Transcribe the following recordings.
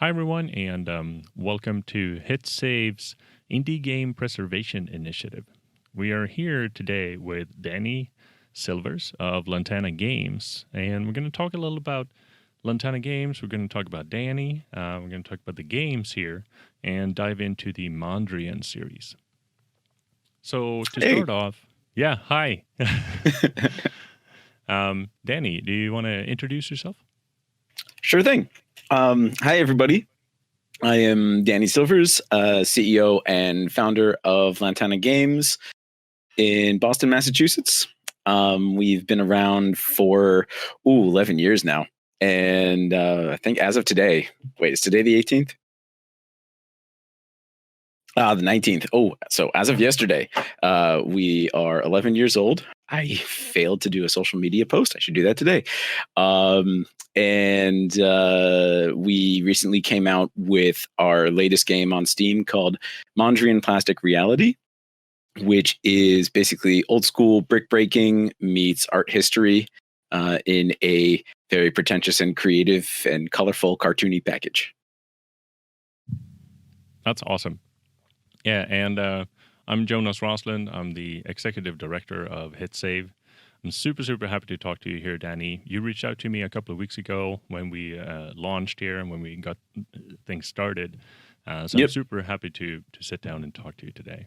Hi, everyone, and welcome to Hit Save's Indie Game Preservation Initiative. We are here today with Danny Silvers of Lantana Games, and we're going to talk a little about Lantana Games. We're going to talk about Danny. We're going to talk about the games here and dive into the Mondrian series. So to start off, hi. Danny, do you want to introduce yourself? Sure thing. Hi, everybody. I am Danny Silvers, CEO and founder of Lantana Games in Boston, Massachusetts. We've been around for 11 years now. And I think as of today, is today the 18th? The 19th. So as of yesterday, we are 11 years old. I failed to do a social media post. I should do that today. And we recently came out with our latest game on Steam called Mondrian Plastic Reality, which is basically old school brick breaking meets art history in a very pretentious and creative and colorful cartoony package. That's awesome. Yeah, and I'm Jonas Roslin. I'm the executive director of Hit Save. I'm super happy to talk to you here, Danny. You reached out to me a couple of weeks ago when we launched here and when we got things started. I'm super happy to sit down and talk to you today.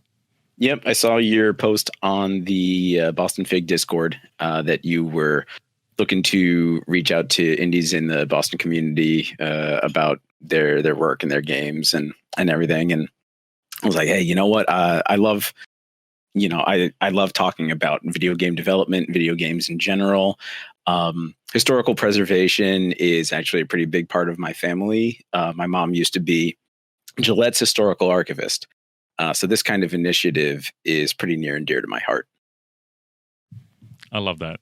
Yep, I saw your post on the Boston Fig Discord that you were looking to reach out to indies in the Boston community about their work and their games and everything. And I was like, hey, you know what? I love talking about video game development, video games in general. Historical preservation is actually a pretty big part of my family. My mom used to be Gillette's historical archivist. So this kind of initiative is pretty near and dear to my heart. I love that.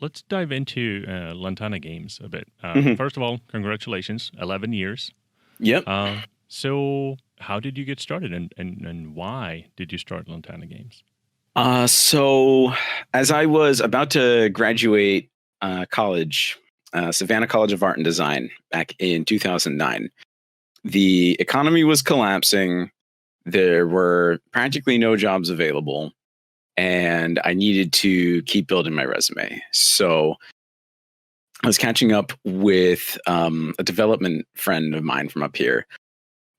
Let's dive into Lantana Games a bit. First of all, congratulations, 11 years. Yep. So how did you get started and why did you start Lantana Games? So as I was about to graduate college, Savannah College of Art and Design back in 2009, the economy was collapsing. There were practically no jobs available, and I needed to keep building my resume. So I was catching up with a development friend of mine from up here.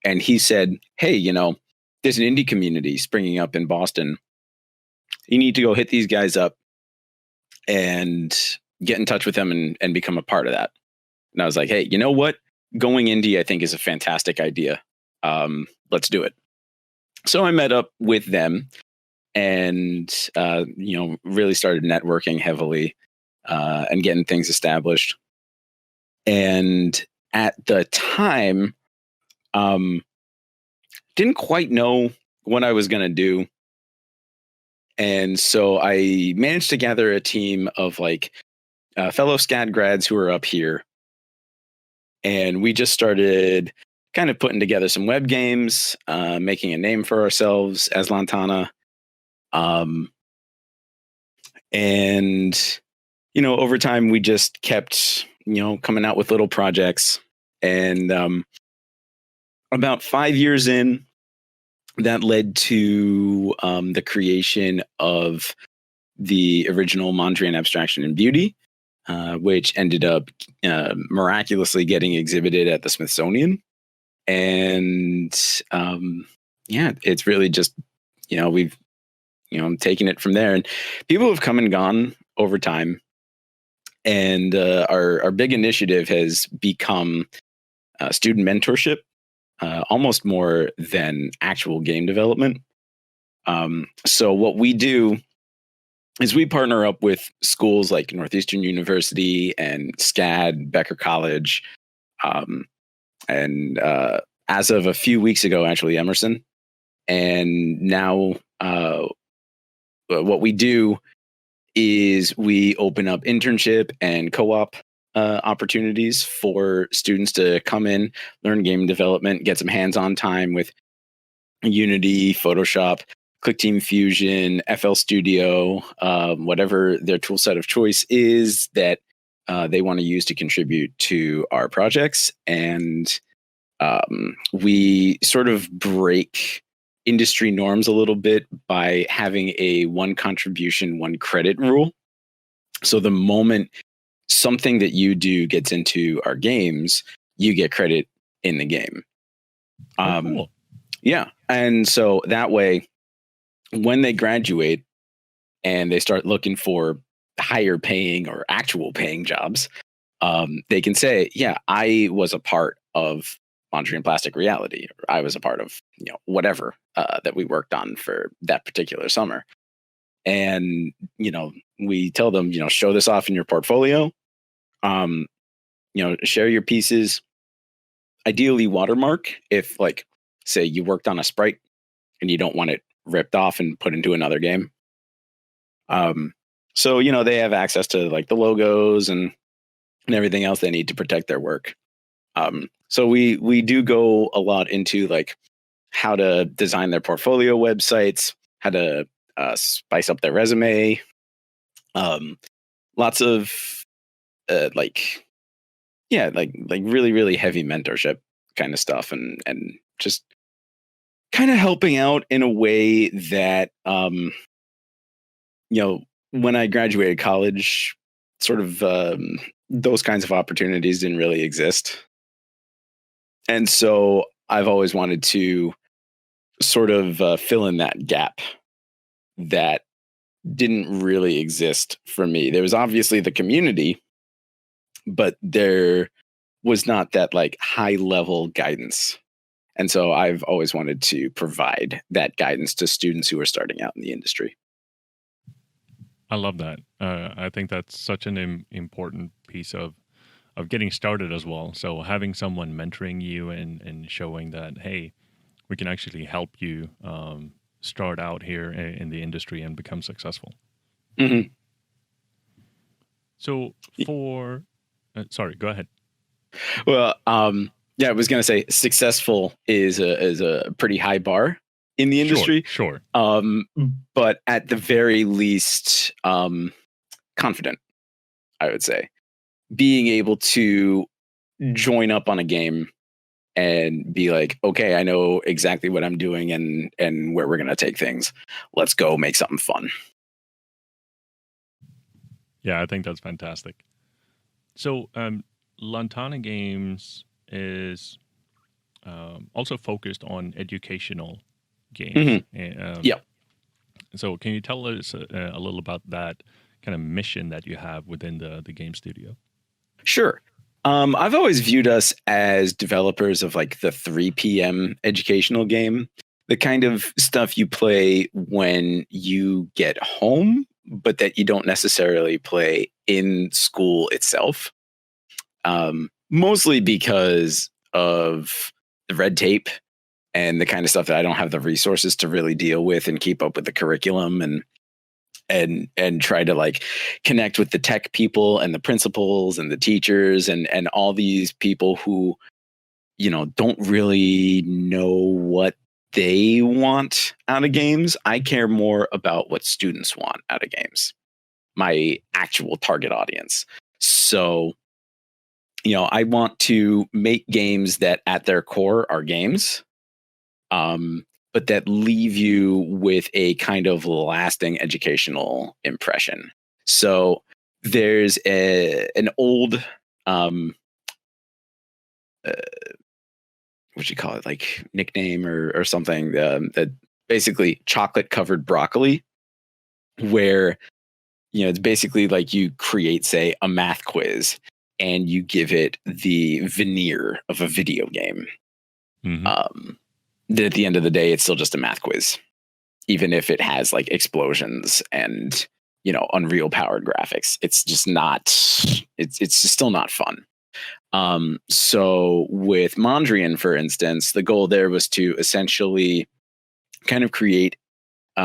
And he said, hey, there's an indie community springing up in Boston. You need to go hit these guys up and get in touch with them and become a part of that. And I was like, hey, you know what? Going indie, I think, is a fantastic idea. Let's do it. So I met up with them and, really started networking heavily and getting things established. And at the time, didn't quite know what I was going to do. And so I managed to gather a team of fellow SCAD grads who were up here. And we just started kind of putting together some web games, making a name for ourselves as Lantana. And, over time we just kept, coming out with little projects. And about 5 years in, that led to the creation of the original Mondrian Abstraction and Beauty, which ended up miraculously getting exhibited at the Smithsonian. And it's really just, we've, taken it from there. And people have come and gone over time. And our big initiative has become student mentorship. Almost more than actual game development. So what we do is we partner up with schools like Northeastern University and SCAD, Becker College, and as of a few weeks ago, actually Emerson. And now what we do is we open up internship and co-op opportunities for students to come in, learn game development, get some hands-on time with Unity, Photoshop, ClickTeam Fusion, FL Studio, whatever their tool set of choice is that they want to use to contribute to our projects. And we sort of break industry norms a little bit by having a one contribution, one credit rule. So the moment something that you do gets into our games, you get credit in the game. Cool. Yeah. And so that way, when they graduate and they start looking for higher paying or actual paying jobs, they can say, yeah, I was a part of Mondrian Plastic Reality, or I was a part of, whatever that we worked on for that particular summer. And, we tell them, show this off in your portfolio, share your pieces, ideally watermark if, like, say you worked on a sprite and you don't want it ripped off and put into another game. So, they have access to like the logos and everything else they need to protect their work. So we do go a lot into like how to design their portfolio websites, how to spice up their resume. Lots of like really, really heavy mentorship kind of stuff, and just kind of helping out in a way that when I graduated college, sort of those kinds of opportunities didn't really exist. And so I've always wanted to sort of fill in that gap that didn't really exist for me. There was obviously the community, but there was not that like high level guidance. And so I've always wanted to provide that guidance to students who are starting out in the industry. I love that. I think that's such an important piece of getting started as well. So having someone mentoring you and showing that, hey, we can actually help you start out here in the industry and become successful. Mm-hmm. So sorry, go ahead. Well, yeah, I was going to say successful is a pretty high bar in the industry. Sure. But at the very least, confident, I would say. Being able to join up on a game and be like, okay, I know exactly what I'm doing and where we're going to take things. Let's go make something fun. Yeah, I think that's fantastic. So, Lantana Games is also focused on educational games. Mm-hmm. Yeah. So, can you tell us a little about that kind of mission that you have within the game studio? Sure. I've always viewed us as developers of like the 3 p.m. educational game, the kind of stuff you play when you get home, but that you don't necessarily play in school itself. Mostly because of the red tape and the kind of stuff that I don't have the resources to really deal with and keep up with the curriculum and try to like connect with the tech people and the principals and the teachers and all these people who, don't really know what they want out of games. I care more about what students want out of games, my actual target audience. So, I want to make games that at their core are games, but that leave you with a kind of lasting educational impression. So there's an old, what you call it, like nickname or something, that basically chocolate covered broccoli, where, it's basically like you create, say, a math quiz and you give it the veneer of a video game. Mm-hmm. At the end of the day, it's still just a math quiz, even if it has like explosions and, Unreal powered graphics. It's just not, it's just still not fun. So with Mondrian, for instance, the goal there was to essentially kind of create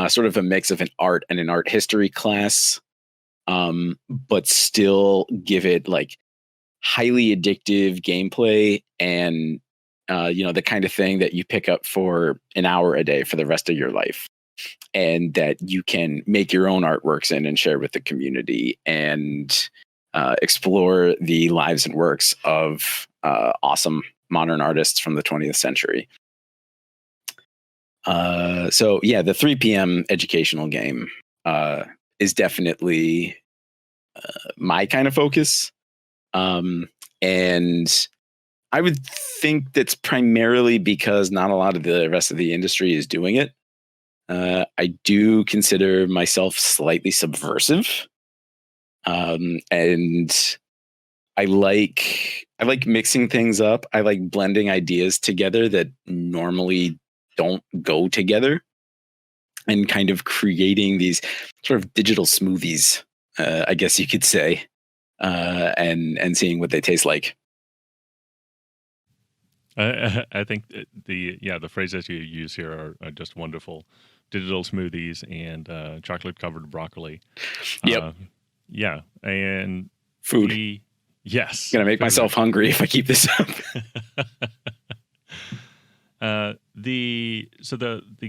sort of a mix of an art and an art history class, but still give it like highly addictive gameplay and the kind of thing that you pick up for an hour a day for the rest of your life, and that you can make your own artworks in and share with the community and explore the lives and works of awesome modern artists from the 20th century. So yeah, the 3 p.m. educational game is definitely my kind of focus. And I would think that's primarily because not a lot of the rest of the industry is doing it. I do consider myself slightly subversive. And I like mixing things up. I like blending ideas together that normally don't go together, and kind of creating these sort of digital smoothies, I guess you could say, and seeing what they taste like. I think the phrases you use here are just wonderful. Digital smoothies and chocolate covered broccoli. Yep. Yeah, and Food. Yes, Gonna make myself hungry if I keep this up. The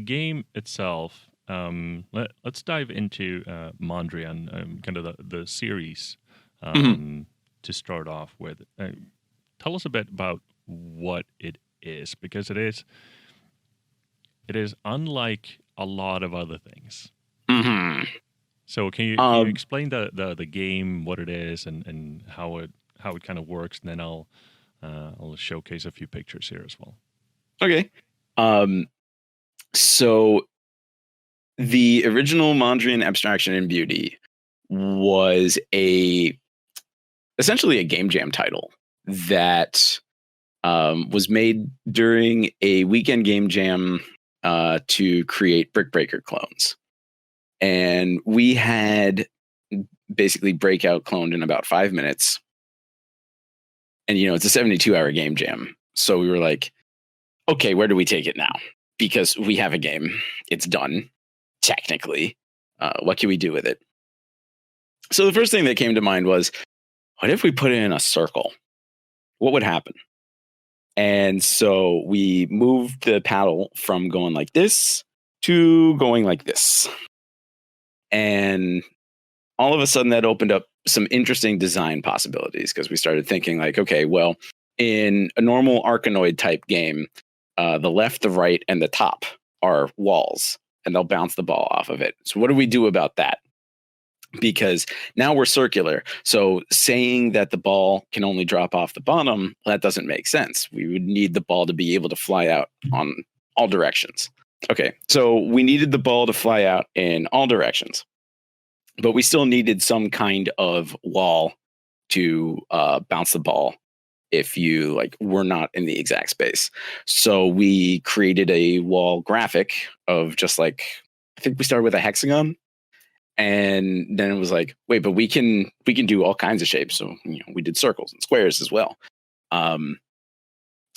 game itself. Let's dive into Mondrian, kind of the series, to start off with. Tell us a bit about what it is, because it is unlike a lot of other things. Mm-hmm. So can you explain the game, what it is, and how it kind of works, and then I'll showcase a few pictures here as well. Okay. So the original Mondrian Abstraction and Beauty was essentially a game jam title that was made during a weekend game jam to create Brick Breaker clones. And we had basically Breakout cloned in about 5 minutes. And, it's a 72-hour game jam. So we were like, okay, where do we take it now? Because we have a game. It's done, technically. What can we do with it? So the first thing that came to mind was, what if we put it in a circle? What would happen? And so we moved the paddle from going like this to going like this. And all of a sudden that opened up some interesting design possibilities, because we started thinking like, okay, well, in a normal Arkanoid type game, the left, the right, and the top are walls, and they'll bounce the ball off of it. So what do we do about that? Because now we're circular. So saying that the ball can only drop off the bottom, that doesn't make sense. We would need the ball to be able to fly out on all directions. Okay, so we needed the ball to fly out in all directions, but we still needed some kind of wall to bounce the ball if you were not in the exact space. So we created a wall graphic of just I think we started with a hexagon. And then it was like, wait, but we can do all kinds of shapes. So we did circles and squares as well. And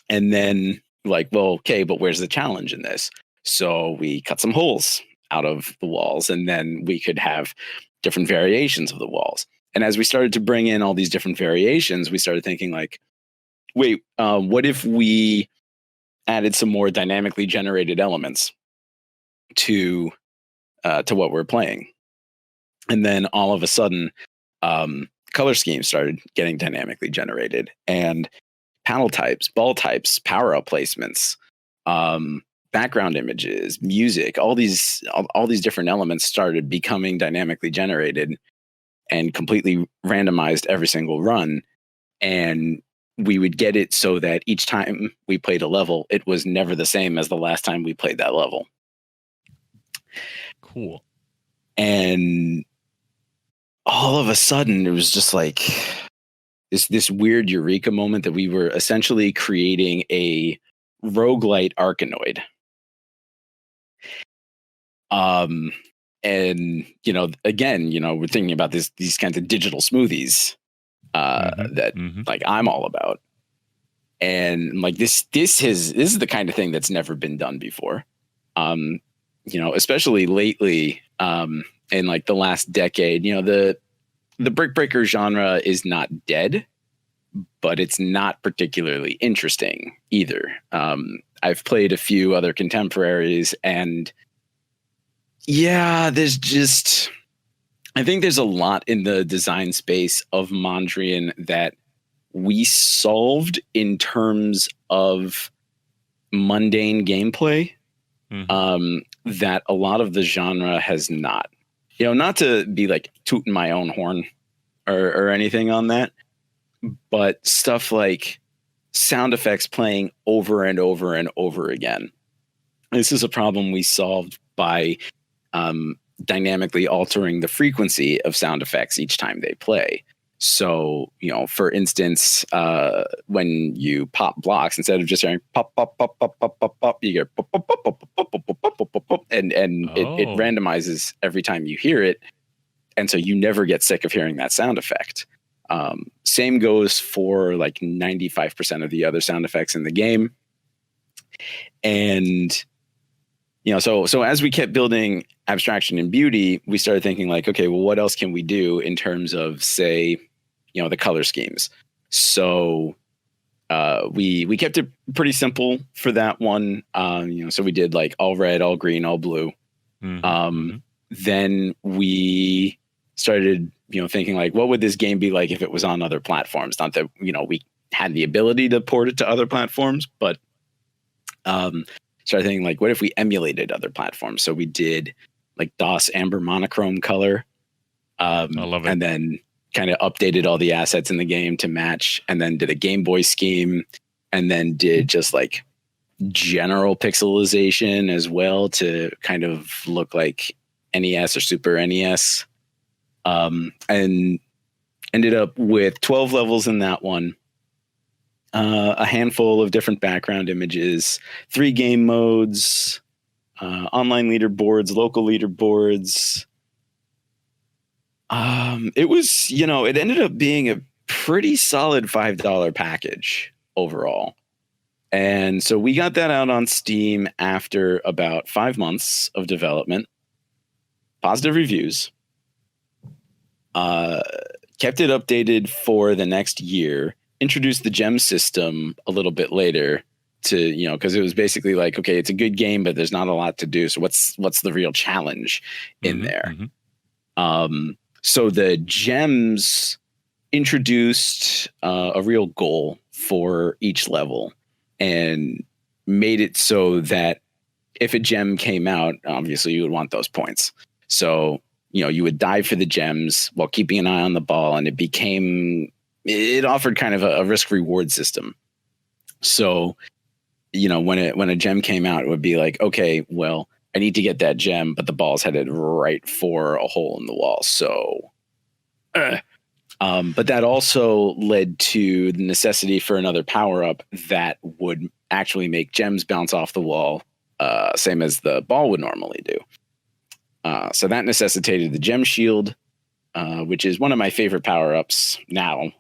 then well, okay, but where's the challenge in this? So we cut some holes out of the walls, and then we could have different variations of the walls. And as we started to bring in all these different variations, we started thinking wait, what if we added some more dynamically generated elements to what we're playing? And then all of a sudden, color schemes started getting dynamically generated, and panel types, ball types, power up placements, background images, music, all these different elements started becoming dynamically generated and completely randomized every single run. And we would get it so that each time we played a level, it was never the same as the last time we played that level. Cool. And all of a sudden, it was just this weird eureka moment that we were essentially creating a roguelite Arkanoid. And again, we're thinking about these kinds of digital smoothies that I'm all about. And this is the kind of thing that's never been done before. Especially lately, in the last decade, the brick breaker genre is not dead, but it's not particularly interesting either. I've played a few other contemporaries, and yeah, there's just I think there's a lot in the design space of Mondrian that we solved in terms of mundane gameplay, that a lot of the genre has not. Not to be like tooting my own horn or anything on that, but stuff like sound effects playing over and over and over again. This is a problem we solved by dynamically altering the frequency of sound effects each time they play. So, for instance, when you pop blocks, instead of just hearing pop, pop, pop, pop, pop, pop, pop, you get pop, pop, pop, pop, pop, pop, pop, pop, pop, pop, and it randomizes every time you hear it. And so you never get sick of hearing that sound effect. Same goes for like 95% of the other sound effects in the game. And so as we kept building abstraction and beauty, we started thinking like, okay, well, what else can we do in terms of, say, the color schemes? So we kept it pretty simple for that one. So we did like all red, all green, all blue. Then we started, thinking like, what would this game be like if it was on other platforms? Not that, we had the ability to port it to other platforms, but started thinking like, what if we emulated other platforms? So we did like DOS amber monochrome color. I love it. And then kind of updated all the assets in the game to match, and then did a Game Boy scheme, and then did just like general pixelization as well to kind of look like NES or Super NES. And ended up with 12 levels in that one. A handful of different background images, 3 game modes, online leaderboards, local leaderboards. It was, it ended up being a pretty solid $5 package overall. And so we got that out on Steam after about 5 months of development. Positive reviews. Kept it updated for the next year. Introduced the gem system a little bit later to, because it was basically like, okay, it's a good game, but there's not a lot to do. So what's the real challenge in there? So the gems introduced a real goal for each level and made it so that if a gem came out, obviously you would want those points. So, you would dive for the gems while keeping an eye on the ball, and it offered kind of a risk reward system. So, when a gem came out, it would be like, okay, well, I need to get that gem, but the ball's headed right for a hole in the wall. So, but that also led to the necessity for another power up that would actually make gems bounce off the wall, same as the ball would normally do. So that necessitated the gem shield, which is one of my favorite power ups now,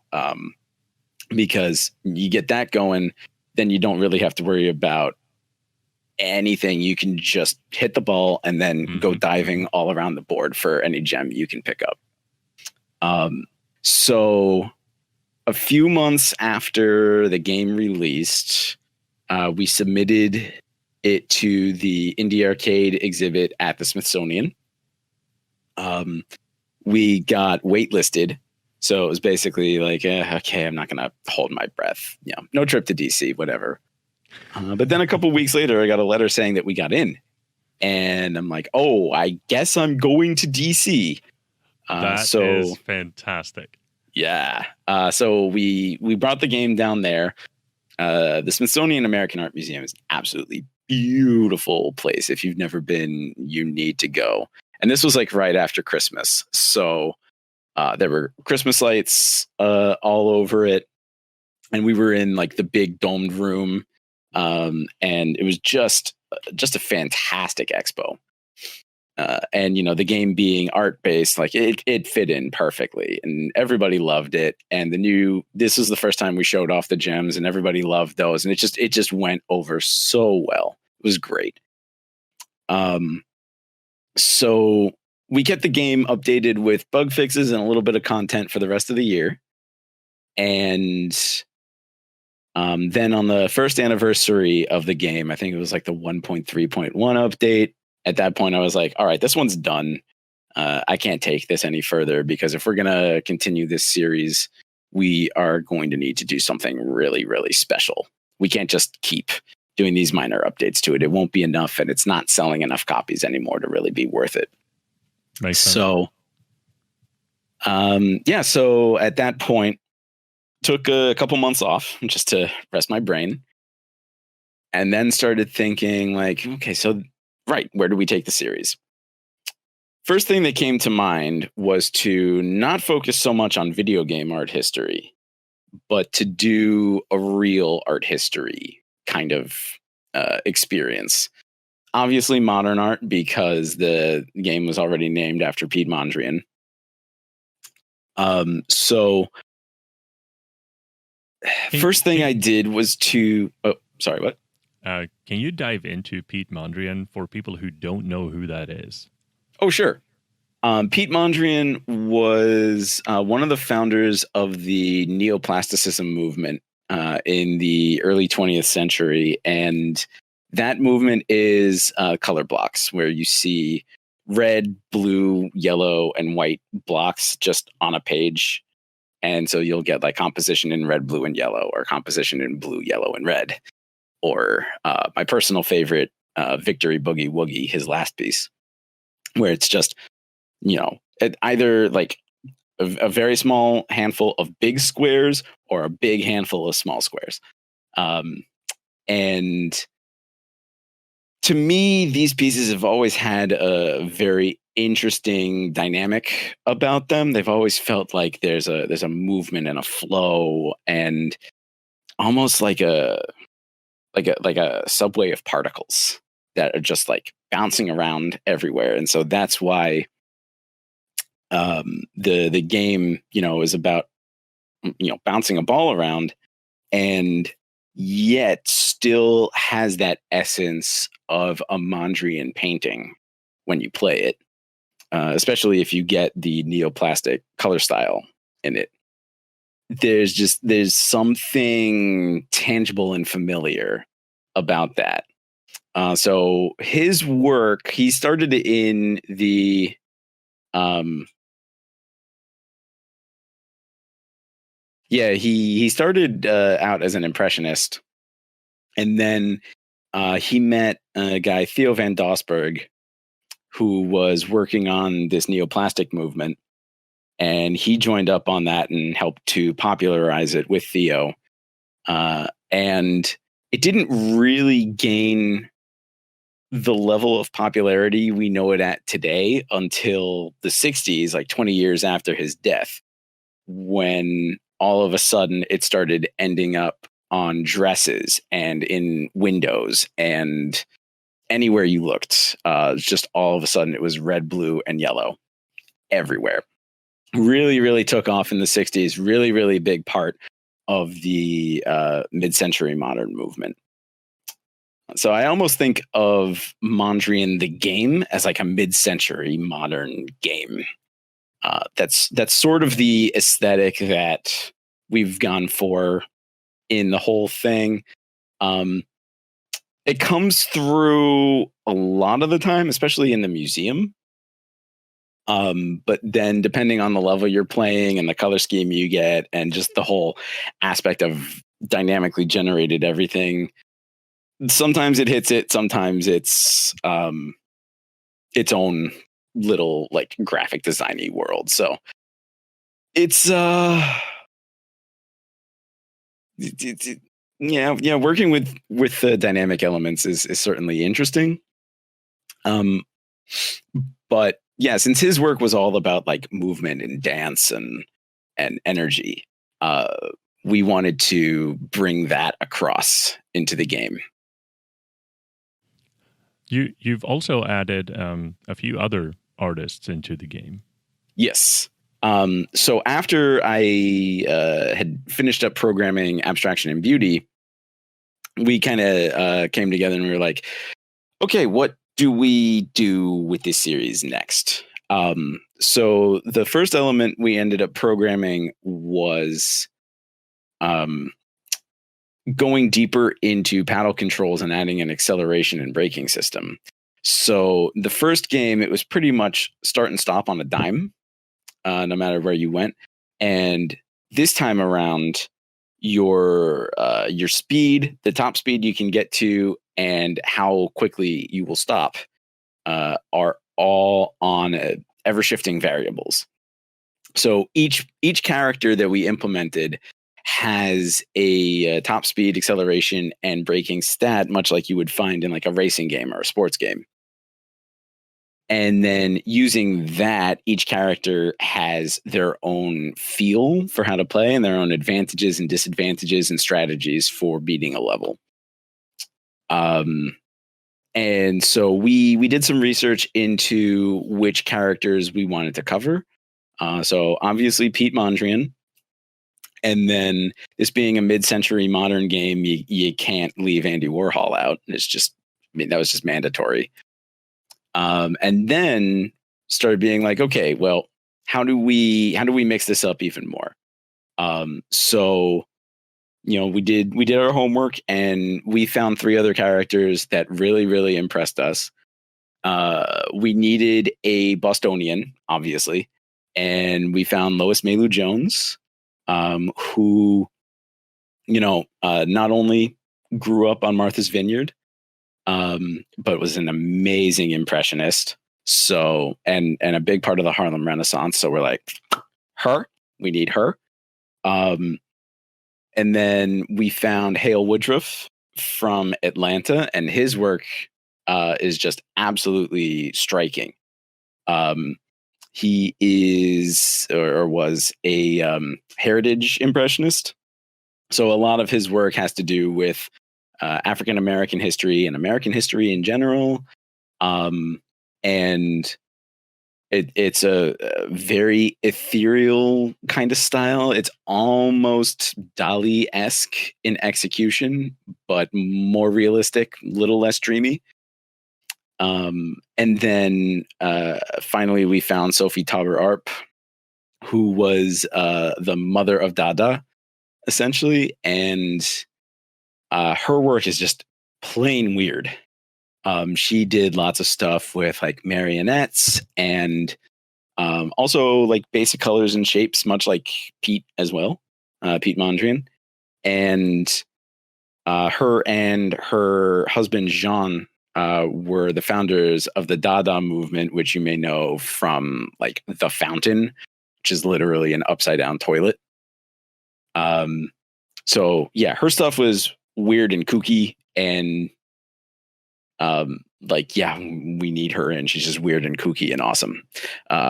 because you get that going, then you don't really have to worry about anything. You can just hit the ball and then go diving all around the board for any gem you can pick up. So a few months after the game released, we submitted it to the Indie Arcade exhibit at the Smithsonian. We got waitlisted. So it was basically like, okay, I'm not going to hold my breath. No trip to DC, whatever. But then a couple of weeks later, I got a letter saying that we got in. And I'm like, oh, I guess I'm going to DC. That is fantastic. Yeah. So we brought the game down there. The Smithsonian American Art Museum is an absolutely beautiful place. If you've never been, you need to go. And this was like right after Christmas. So there were Christmas lights all over it. And we were in like the big domed room. And it was just a fantastic expo. And, the game being art based, like it fit in perfectly and everybody loved it. And this was the first time we showed off the gems and everybody loved those. And it just went over so well. It was great. So we kept the game updated with bug fixes and a little bit of content for the rest of the year. And then on the first anniversary of the game, I think it was like the 1.3.1 update. At that point, I was like, all right, this one's done. I can't take this any further, because if we're going to continue this series, we are going to need to do something really, really special. We can't just keep doing these minor updates to it. It won't be enough, and it's not selling enough copies anymore to really be worth it. Makes sense. So, so at that point, took a couple months off just to rest my brain, and then started thinking like, okay, so right, where do we take the series? First thing that came to mind was to not focus so much on video game art history, but to do a real art history kind of experience. Obviously modern art, because the game was already named after Pete Mondrian. So first thing I did was to... Oh, sorry, what? Can you dive into Pete Mondrian for people who don't know who that is? Oh, sure. Pete Mondrian was one of the founders of the neoplasticism movement in the early 20th century. And that movement is color blocks, where you see red, blue, yellow, and white blocks just on a page. And so you'll get like composition in red, blue, and yellow, or composition in blue, yellow, and red. Or my personal favorite, Victory Boogie Woogie, his last piece, where it's just, either like a very small handful of big squares or a big handful of small squares. And to me, these pieces have always had a very interesting dynamic about them. They've always felt like there's a movement and a flow, and almost like a subway of particles that are just like bouncing around everywhere. And so that's why the game, is about, bouncing a ball around, and yet still has that essence of a Mondrian painting when you play it, especially if you get the neoplastic color style in it. There's something tangible and familiar about that. So his work, he started in the he started out as an impressionist, and then he met a guy, Theo van Doesburg, who was working on this neoplastic movement, and he joined up on that and helped to popularize it with Theo. And it didn't really gain the level of popularity we know it at today until the 60s, like 20 years after his death, when all of a sudden it started ending up on dresses and in windows and anywhere you looked. Just all of a sudden it was red, blue, and yellow everywhere. Really, really took off in the 60s. Really, really big part of the mid-century modern movement. So I almost think of Mondrian the game as like a mid-century modern game. That's sort of the aesthetic that we've gone for in the whole thing. It comes through a lot of the time, especially in the museum. But then depending on the level you're playing and the color scheme you get and just the whole aspect of dynamically generated everything, sometimes it hits it, sometimes it's its own little like graphic designy world. So it's working with the dynamic elements is certainly interesting. But yeah, since his work was all about like movement and dance and energy, we wanted to bring that across into the game. You've also added a few other artists into the game. Yes. So after I had finished up programming Abstraction and Beauty, we kind of came together and we were like, okay, what do we do with this series next? So the first element we ended up programming was going deeper into paddle controls and adding an acceleration and braking system. So the first game, it was pretty much start and stop on a dime, no matter where you went. And this time around, your speed, the top speed you can get to, and how quickly you will stop, are all on ever shifting variables. So each character that we implemented has a top speed, acceleration, and braking stat, much like you would find in like a racing game or a sports game. And then using that, each character has their own feel for how to play and their own advantages and disadvantages and strategies for beating a level. And so we did some research into which characters we wanted to cover. So obviously Pete Mondrian. And then this being a mid-century modern game, you can't leave Andy Warhol out. It's just, that was just mandatory. And then started being like, okay, well, how do we mix this up even more? So, we did our homework, and we found 3 other characters that really, really impressed us. We needed a Bostonian, obviously, and we found Lois Mailou Jones, who, not only grew up on Martha's Vineyard, but was an amazing impressionist. So, and a big part of the Harlem Renaissance. So we're like, we need her. And then we found Hale Woodruff from Atlanta, and his work is just absolutely striking. He is or was a heritage impressionist. So a lot of his work has to do with African American history and American history in general. And it's a very ethereal kind of style. It's almost Dali-esque in execution, but more realistic, little less dreamy. And then finally, we found Sophie Tauber Arp, who was the mother of Dada, essentially. And her work is just plain weird. She did lots of stuff with like marionettes and also like basic colors and shapes, much like Pete as well, Pete Mondrian. And her and her husband, Jean, were the founders of the Dada movement, which you may know from like The Fountain, which is literally an upside down toilet. So yeah, her stuff was weird and kooky, and we need her in. She's just weird and kooky and awesome.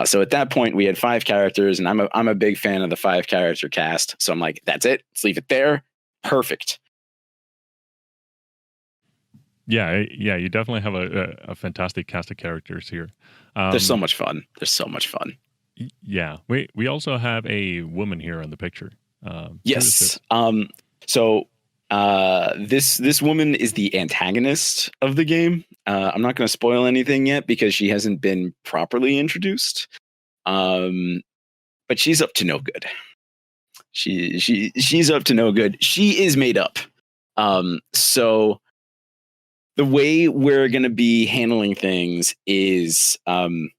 So at that point, we had 5 characters, and I'm a big fan of the 5 character cast. So I'm like, that's it. Let's leave it there. Perfect. Yeah. You definitely have a fantastic cast of characters here. They're so much fun. Yeah. We also have a woman here in the picture. Yes. So this woman is the antagonist of the game. I'm not going to spoil anything yet because she hasn't been properly introduced. But she's up to no good. She's up to no good. She is made up. So the way we're going to be handling things is, so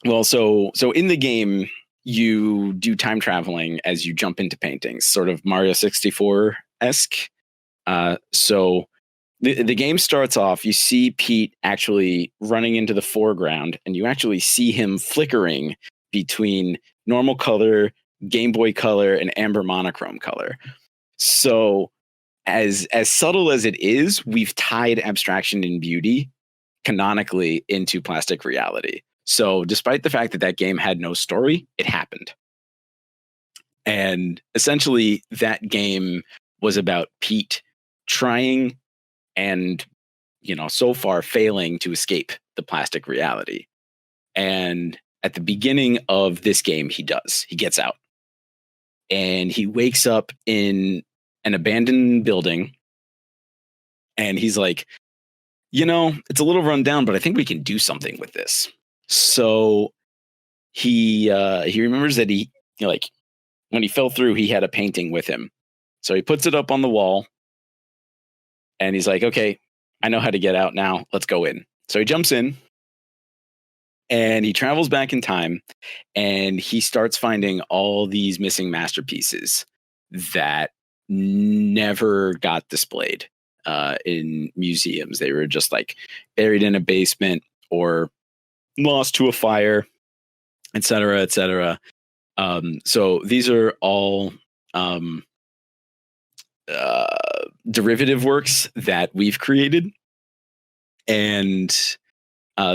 in the game, you do time traveling as you jump into paintings, sort of Mario 64-esque. So the game starts off, you see Pete actually running into the foreground, and you actually see him flickering between normal color, Game Boy Color, and amber monochrome color. So as subtle as it is, we've tied abstraction and beauty canonically into plastic reality. So despite the fact that game had no story, it happened. And essentially that game was about Pete trying and, so far failing to escape the plastic reality. And at the beginning of this game, he does. He gets out. And he wakes up in an abandoned building. And he's like, it's a little run down, but I think we can do something with this. So he remembers that when he fell through, he had a painting with him. So he puts it up on the wall, and he's like, okay, I know how to get out now. Let's go in. So he jumps in and he travels back in time, and he starts finding all these missing masterpieces that never got displayed in museums. They were just like buried in a basement or lost to a fire, et cetera, et cetera. So these are all derivative works that we've created. And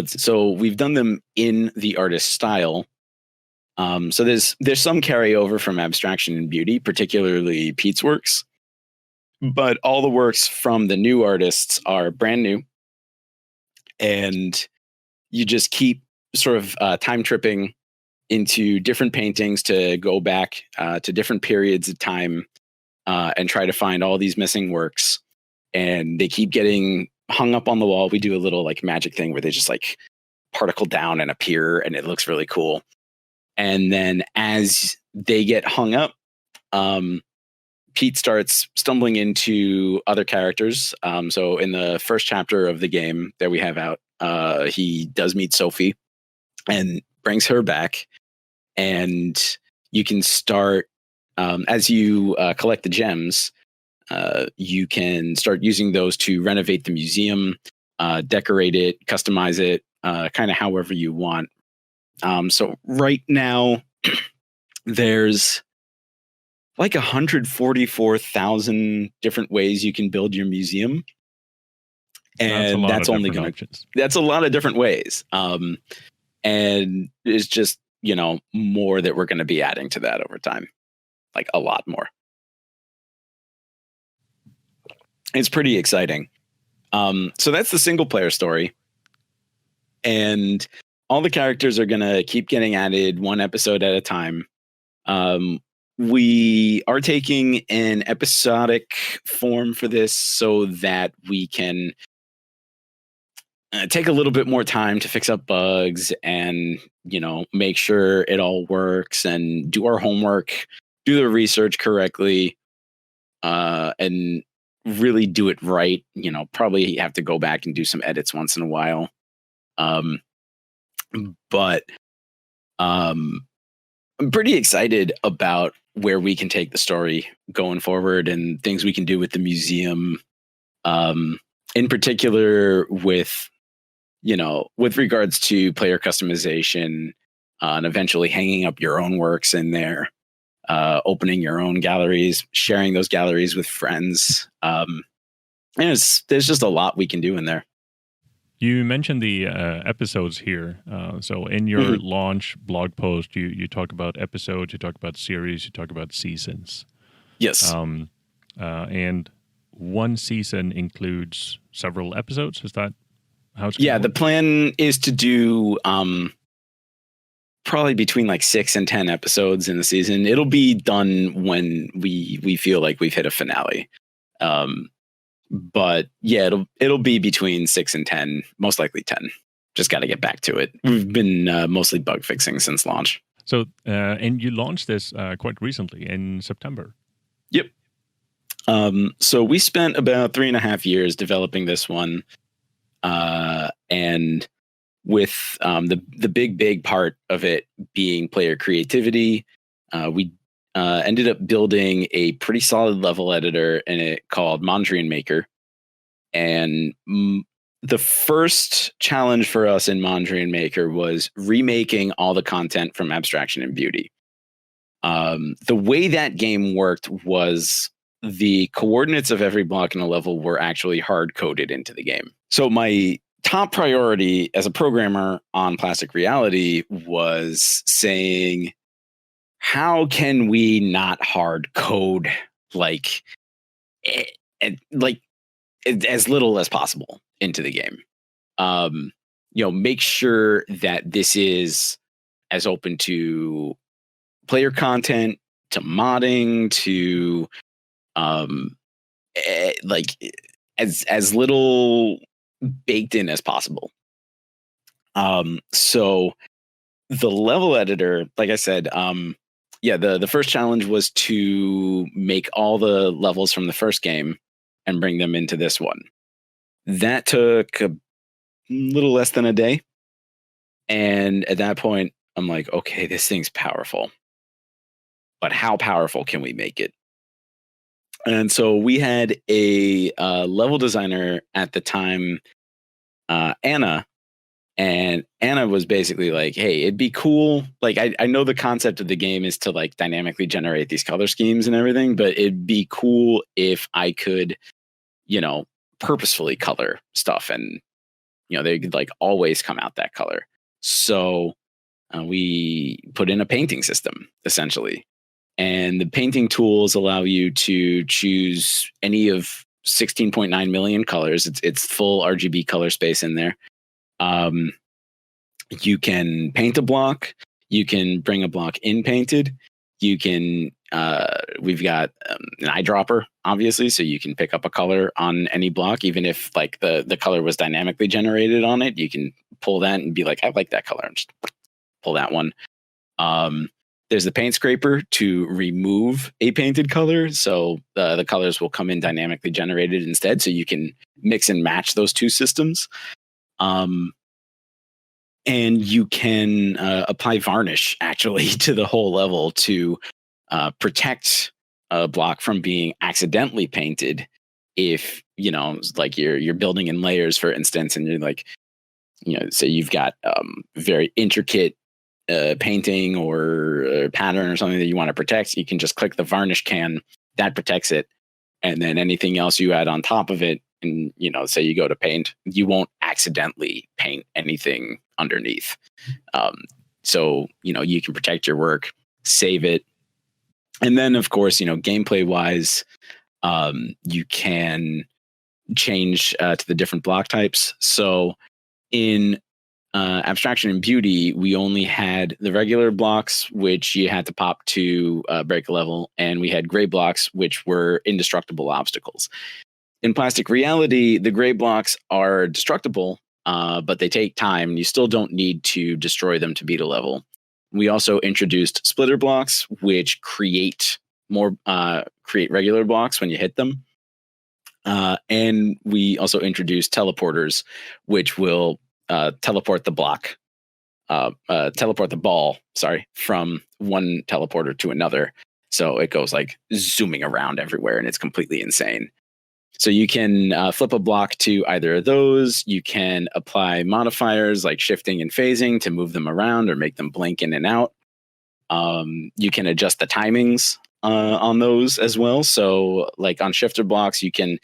so we've done them in the artist style. So there's some carryover from abstraction and beauty, particularly Pete's works, but all the works from the new artists are brand new, and you just keep sort of time tripping into different paintings to go back to different periods of time and try to find all these missing works. And they keep getting hung up on the wall. We do a little like magic thing where they just like particle down and appear, and it looks really cool. And then as they get hung up, Pete starts stumbling into other characters. So in the first chapter of the game that we have out, he does meet Sophie and brings her back. And you can start, as you collect the gems, you can start using those to renovate the museum, decorate it, customize it, kind of however you want. So right now, there's like 144,000 different ways you can build your museum. And that's only going to, that's a lot of different ways. And it's just, more that we're going to be adding to that over time, like a lot more. It's pretty exciting. So that's the single player story. And all the characters are going to keep getting added one episode at a time. We are taking an episodic form for this so that we can take a little bit more time to fix up bugs and, make sure it all works and do our homework, do the research correctly, and really do it right. Probably have to go back and do some edits once in a while. But I'm pretty excited about where we can take the story going forward and things we can do with the museum. In particular with regards to player customization, and eventually hanging up your own works in there, opening your own galleries, sharing those galleries with friends. And there's just a lot we can do in there. You mentioned the episodes here. So in your launch blog post, you talk about episodes, you talk about series, you talk about seasons. Yes. And one season includes several episodes. Is that how it's going to work? The plan is to do probably between like 6 and 10 episodes in the season. It'll be done when we feel like we've hit a finale. But yeah, it'll be between 6 and 10, most likely 10. Just got to get back to it. We've been mostly bug fixing since launch. So, and you launched this quite recently in September. Yep. So we spent about 3.5 years developing this one. And with the big part of it being player creativity, we ended up building a pretty solid level editor in it called Mondrian Maker. And the first challenge for us in Mondrian Maker was remaking all the content from Abstraction and Beauty. The way that game worked was the coordinates of every block in a level were actually hard-coded into the game. So my top priority as a programmer on Plastic Reality was saying, how can we not hard code like as little as possible into the game? Make sure that this is as open to player content, to modding, to as little baked in as possible. So the level editor, like I said, the first challenge was to make all the levels from the first game and bring them into this one. That took little less than a day. And at that point, I'm like, okay, this thing's powerful. But how powerful can we make it? And so we had a level designer at the time, Anna. And Anna was basically like, hey, it'd be cool. Like, I know the concept of the game is to like dynamically generate these color schemes and everything, but it'd be cool if I could, purposefully color stuff and, they could like always come out that color. So we put in a painting system essentially. And the painting tools allow you to choose any of 16.9 million colors. It's full RGB color space in there. You can paint a block. You can bring a block in painted. You can, we've got an eyedropper, obviously, so you can pick up a color on any block, even if like the color was dynamically generated on it. You can pull that and be like, I like that color, and just pull that one. There's the paint scraper to remove a painted color, so the colors will come in dynamically generated instead, so you can mix and match those two systems. And you can apply varnish actually to the whole level to protect a block from being accidentally painted. If like you're building in layers, for instance, and you're like, say you've got very intricate painting or pattern or something that you want to protect, you can just click the varnish can that protects it, and then anything else you add on top of it. And say you go to paint, you won't accidentally paint anything underneath. So you can protect your work, save it, and then of course gameplay wise, you can change to the different block types. So in abstraction and beauty, we only had the regular blocks, which you had to pop to break a level, and we had gray blocks, which were indestructible obstacles. In plastic reality, the gray blocks are destructible, but they take time. You still don't need to destroy them to beat a level. We also introduced splitter blocks, which create regular blocks when you hit them. And we also introduced teleporters, which will teleport the ball, from one teleporter to another. So it goes like zooming around everywhere, and it's completely insane. So you can flip a block to either of those. You can apply modifiers like shifting and phasing to move them around or make them blink in and out. You can adjust the timings on those as well. So like on shifter blocks, you can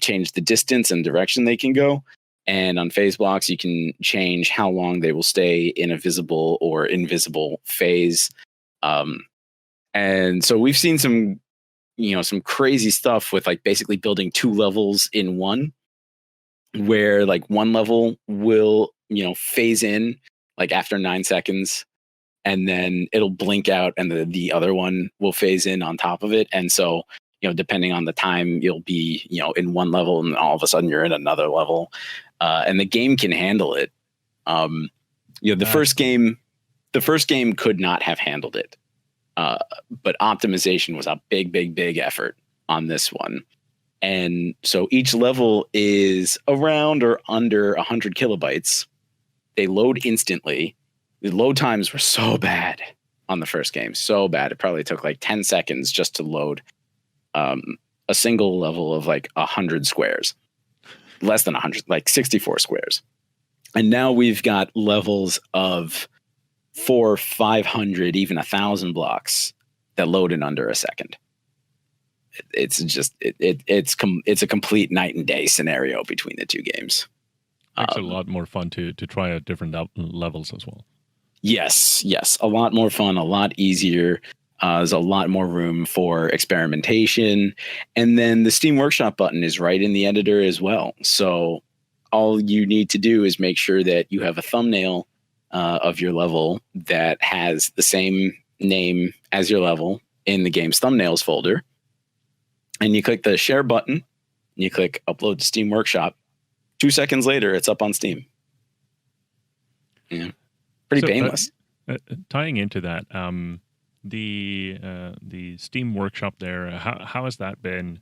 change the distance and direction they can go. And on phase blocks, you can change how long they will stay in a visible or invisible phase. And so we've seen some crazy stuff with like basically building two levels in one, where like one level will, phase in like after 9 seconds, and then it'll blink out, and the other one will phase in on top of it. And so, depending on the time, you'll be, in one level, and all of a sudden you're in another level. And the game can handle it. The first game could not have handled it. But optimization was a big effort on this one. And so each level is around or under 100 kilobytes. They load instantly. The load times were so bad on the first game. So bad. It probably took like 10 seconds just to load a single level of like 100 squares. Less than 100, like 64 squares. And now we've got levels of 400, 500, even 1,000 blocks that load in under a second. It's just it's a complete night and day scenario between the two games. Makes it a lot more fun to try out different levels as well. Yes, a lot more fun, a lot easier. There's a lot more room for experimentation, and then the Steam Workshop button is right in the editor as well. So all you need to do is make sure that you have a thumbnail of your level that has the same name as your level in the game's thumbnails folder. And you click the share button, and you click upload to Steam Workshop. 2 seconds later, it's up on Steam. Yeah. Pretty painless. Tying into that, the Steam Workshop there, how has that been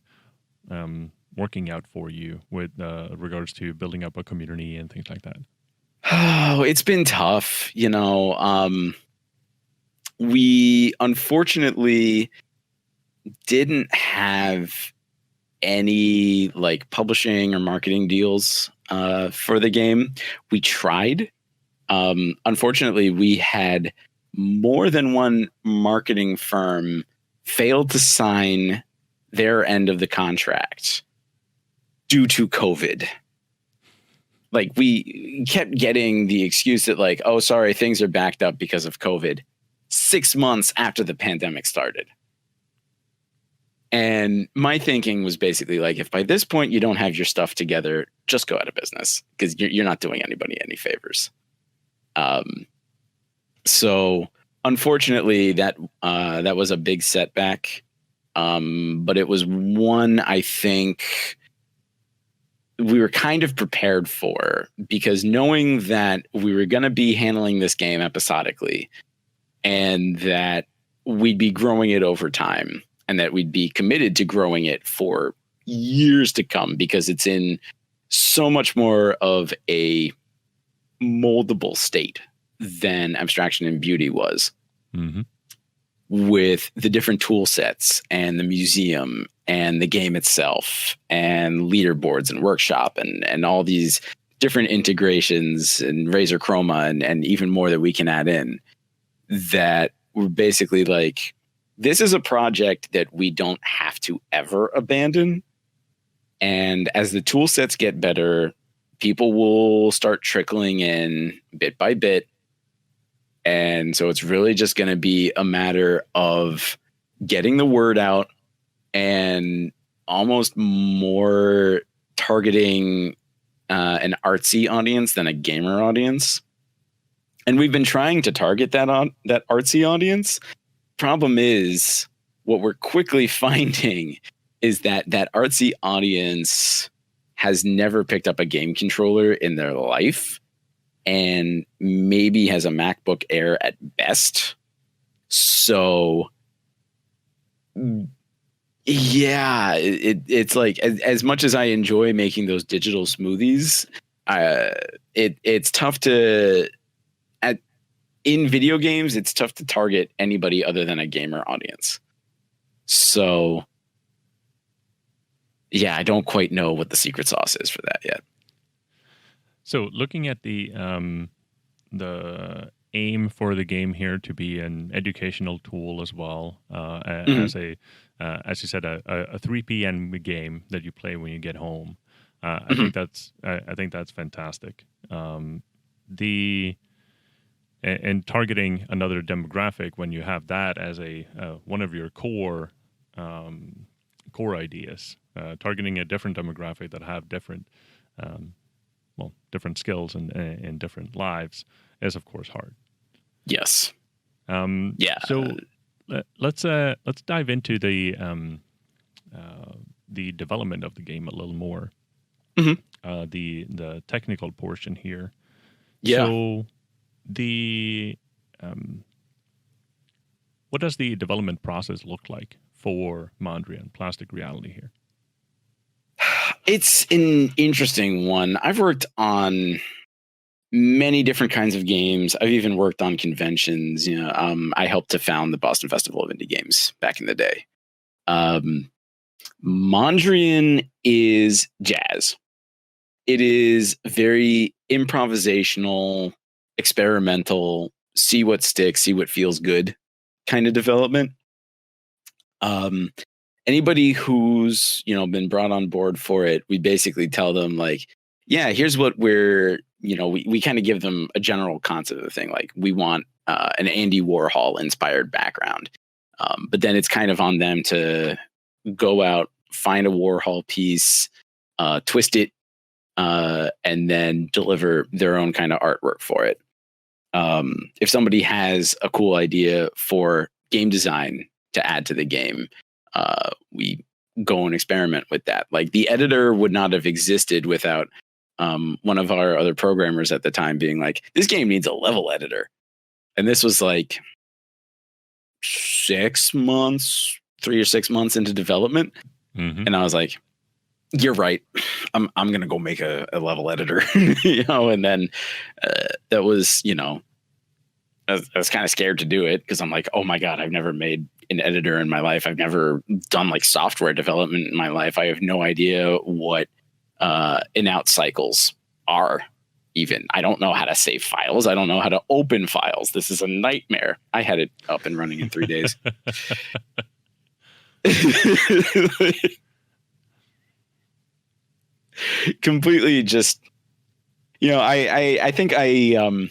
working out for you with regards to building up a community and things like that? Oh, it's been tough. We unfortunately didn't have any like publishing or marketing deals for the game. We tried. Unfortunately, we had more than one marketing firm fail to sign their end of the contract due to COVID. Like, we kept getting the excuse that like, oh, sorry, things are backed up because of COVID 6 months after the pandemic started. And my thinking was basically like, if by this point you don't have your stuff together, just go out of business, because you're not doing anybody any favors. So unfortunately, that was a big setback. But it was one I think we were kind of prepared for, because knowing that we were going to be handling this game episodically and that we'd be growing it over time and that we'd be committed to growing it for years to come, because it's in so much more of a moldable state than Abstraction and Beauty was. Mm-hmm. With the different tool sets and the museum and the game itself and leaderboards and workshop and all these different integrations and Razor Chroma and even more that we can add in, that we're basically like, this is a project that we don't have to ever abandon. And as the tool sets get better, people will start trickling in bit by bit. And so it's really just going to be a matter of getting the word out and almost more targeting an artsy audience than a gamer audience. And we've been trying to target that artsy audience. Problem is, what we're quickly finding is that artsy audience has never picked up a game controller in their life, and maybe has a MacBook Air at best. So yeah, it's like, as much as I enjoy making those digital smoothies, it's tough to, in video games, it's tough to target anybody other than a gamer audience. So yeah, I don't quite know what the secret sauce is for that yet. So looking at the aim for the game here to be an educational tool as well, as a as you said, a 3 p.m. game that you play when you get home. I think that's fantastic. And targeting another demographic when you have that as a one of your core ideas, targeting a different demographic that have different different skills and different lives is of course hard. Yes. Yeah. So let's dive into the development of the game a little more. The technical portion here. Yeah. So what does the development process look like for Mondrian Plastic Reality here? It's an interesting one. I've worked on many different kinds of games. I've even worked on conventions. I helped to found the Boston Festival of Indie Games back in the day. Mondrian is jazz. It is very improvisational, experimental, see what sticks, see what feels good kind of development. Anybody who's been brought on board for it, we basically tell them like, yeah, here's what we're, we kind of give them a general concept of the thing. Like, we want an Andy Warhol inspired background. But then it's kind of on them to go out, find a Warhol piece, twist it, and then deliver their own kind of artwork for it. If somebody has a cool idea for game design to add to the game, we go and experiment with that. Like, the editor would not have existed without one of our other programmers at the time being like, this game needs a level editor. And this was like 3 or 6 months into development. And I was like, you're right. I'm gonna go make a level editor, and then that was, I was kind of scared to do it because I'm like, oh my God, I've never made an editor in my life. I've never done like software development in my life. I have no idea what in-out cycles are even. I don't know how to save files. I don't know how to open files. This is a nightmare. I had it up and running in 3 days. Completely just, I think I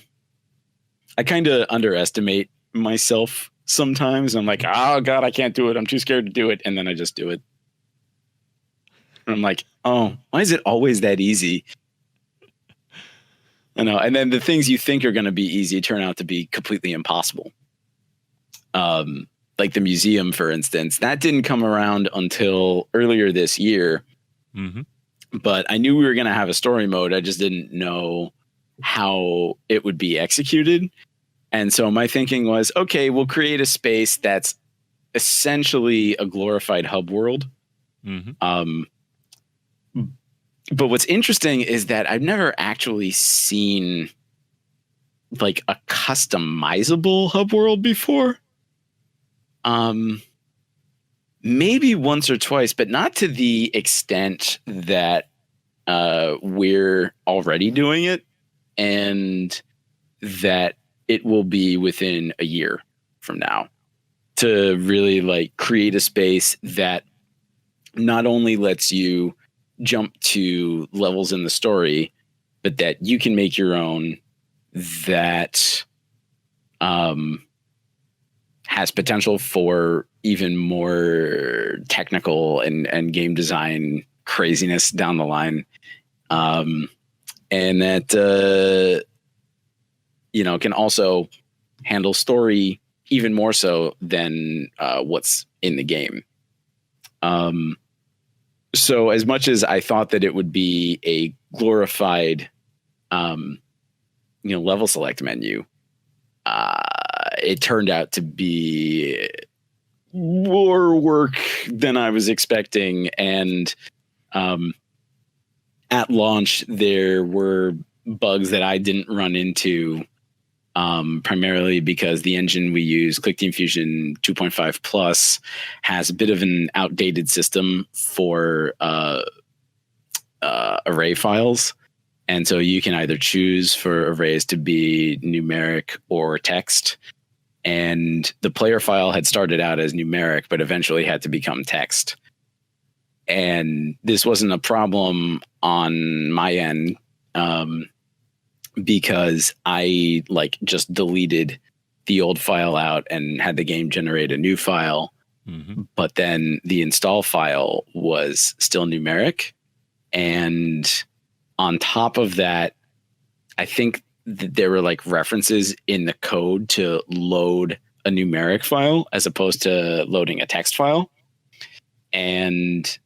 kind of underestimate myself sometimes. I'm like, oh God, I can't do it. I'm too scared to do it. And then I just do it. And I'm like, oh, why is it always that easy? I know. And then the things you think are going to be easy turn out to be completely impossible. Like the museum, for instance, that didn't come around until earlier this year. Mm-hmm. But I knew we were going to have a story mode. I just didn't know how it would be executed. And so my thinking was, okay, we'll create a space that's essentially a glorified hub world. Mm-hmm. But what's interesting is that I've never actually seen like a customizable hub world before. Maybe once or twice, but not to the extent that we're already doing it, and that it will be within a year from now, to really like create a space that not only lets you jump to levels in the story, but that you can make your own, that has potential for even more technical and game design craziness down the line. And that, can also handle story even more so than what's in the game. So as much as I thought that it would be a glorified, level select menu, it turned out to be more work than I was expecting. And at launch, there were bugs that I didn't run into, primarily because the engine we use, ClickTeam Fusion 2.5 Plus, has a bit of an outdated system for array files. And so you can either choose for arrays to be numeric or text. And the player file had started out as numeric, but eventually had to become text. And this wasn't a problem on my end, because I just deleted the old file out and had the game generate a new file. Mm-hmm. But then the install file was still numeric. And on top of that, I think there were references in the code to load a numeric file as opposed to loading a text file. And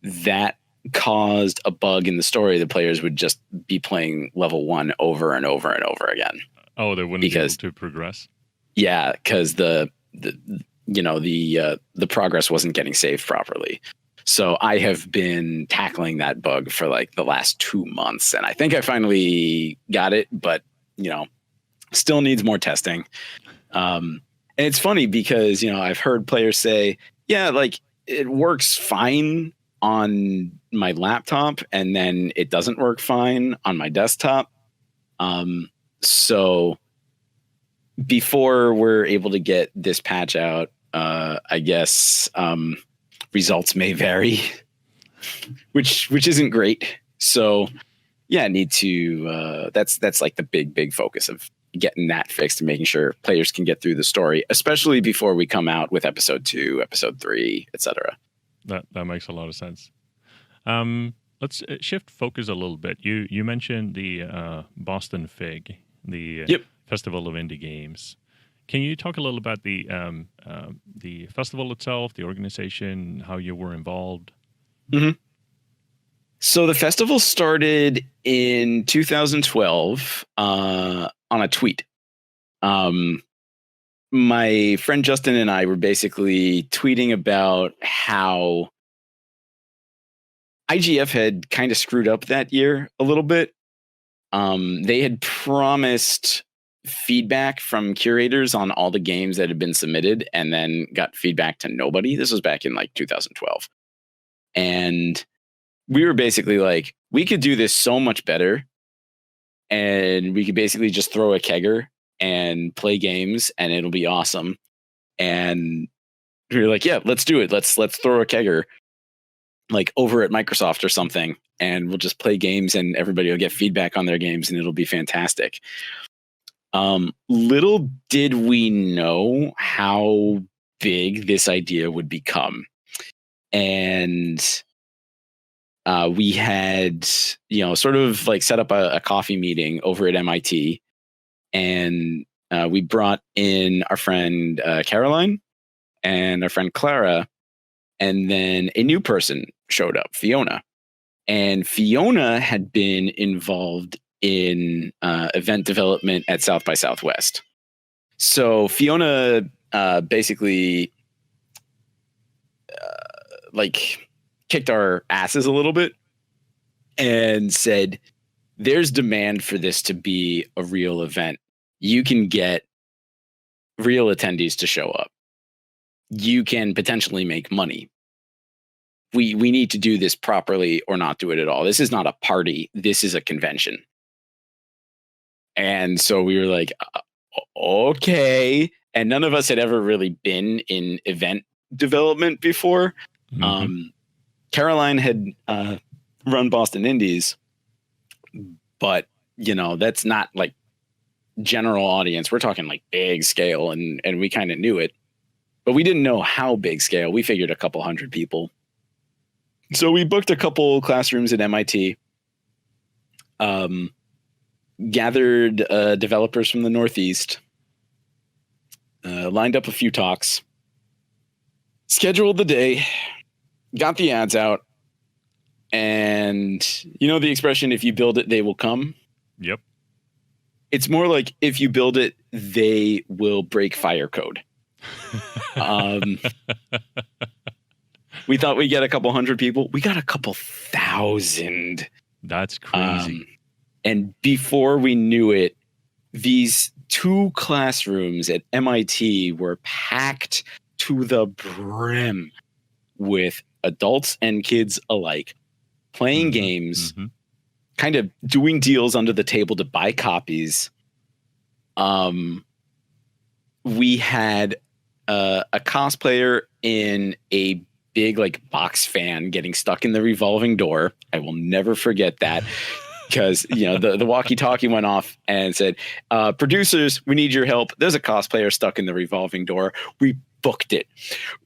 that caused a bug in the story. The players would just be playing level 1 over and over and over again. Oh, they wouldn't be able to progress. Yeah, because the progress wasn't getting saved properly. So I have been tackling that bug for the last 2 months, and I think I finally got it, but still needs more testing. And it's funny because I've heard players say, yeah, it works fine on my laptop, and then it doesn't work fine on my desktop. So before we're able to get this patch out, I guess results may vary, which isn't great. So yeah, I need to. That's the big focus of getting that fixed and making sure players can get through the story, especially before we come out with episode 2, episode 3, etc. That makes a lot of sense. Let's shift focus a little bit. You mentioned the Boston Fig, the Festival of Indie Games. Can you talk a little about the festival itself, the organization, how you were involved? Mm-hmm. So the festival started in 2012 on a tweet. My friend Justin and I were basically tweeting about how IGF had kind of screwed up that year a little bit. They had promised feedback from curators on all the games that had been submitted and then got feedback to nobody. This was back in like 2012. And we were basically like, we could do this so much better. And we could basically just throw a kegger and play games and it'll be awesome. And we were like, yeah, let's do it. Let's throw a kegger like over at Microsoft or something. And we'll just play games and everybody will get feedback on their games and it'll be fantastic. Little did we know how big this idea would become. And we had, sort of like set up a coffee meeting over at MIT. And we brought in our friend Caroline and our friend Clara. And then a new person showed up, Fiona. And Fiona had been involved in event development at South by Southwest. So Fiona basically kicked our asses a little bit and said, there's demand for this to be a real event. You can get real attendees to show up. You can potentially make money. We need to do this properly or not do it at all. This is not a party. This is a convention. And so we were like, okay. And none of us had ever really been in event development before. Mm-hmm. Caroline had run Boston Indies, but that's not like general audience. We're talking like big scale, and we kind of knew it, but we didn't know how big scale. We figured a couple hundred people. So we booked a couple classrooms at MIT, gathered developers from the Northeast, lined up a few talks, scheduled the day, got the ads out, and the expression, if you build it, they will come. Yep. It's more like if you build it, they will break fire code. We thought we'd get a couple hundred people. We got a couple thousand. That's crazy. And before we knew it, these two classrooms at MIT were packed to the brim with adults and kids alike playing games, kind of doing deals under the table to buy copies. We had a cosplayer in a big like box fan getting stuck in the revolving door. I will never forget that because the walkie-talkie went off and said, producers, we need your help. There's a cosplayer stuck in the revolving door. We booked it.